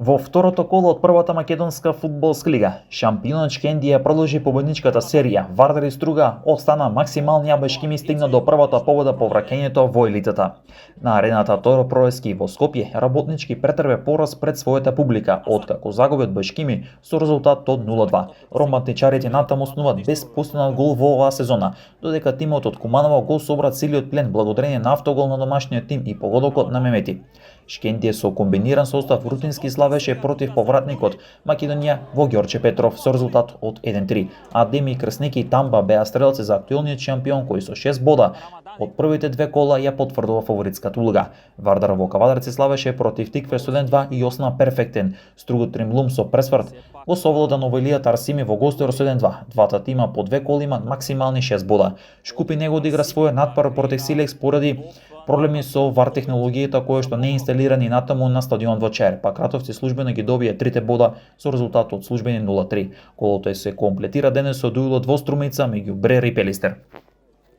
Во второто коло од првата македонска фудбалска лига, шампионот Шкендија продолжи победничката серија. Вардар и Струга остана максимални, а Бешкими стигна до првата победа по враќањето во елитата. На арената Торо Проески во Скопје, работнички претрпе пораз пред својата публика, откако загуби од Бешкими со резултат од 0-2. Романтичарите натаму оснуват без постигнат гол во оваа сезона, додека тимот од Куманово го собра целиот плен благодарение на автогол на домашниот тим и погодокот на Мемети. Шкендија со комбиниран состав рутински славеше против повратникот Македонија во Ѓорче Петров со резултат од 1-3, а Деми Крснеки и Тамба беа стрелци за актуелниот шампион кој со 6 бода од првите две кола ја потврдува фаворитската улога. Вардар во Кавадарци славеше против Тикве со 1-2 и остана перфектен. Стругот Тримлум со пресврт го совлада Новоилија Тарсими во гостер со 1-2. Двата тима по две кола имаат максимални 6 бода. Шкупи него одигра својот надпар против Силекс поради проблеми со VAR технологијата која што не е инсталирана и натаму на стадионот во Чаир. Пак Ратовци службено ги добија трите бода со резултат од службени 0-3. Колото се комплетира денес со дуел од двострумица меѓу Брер и Пелистер.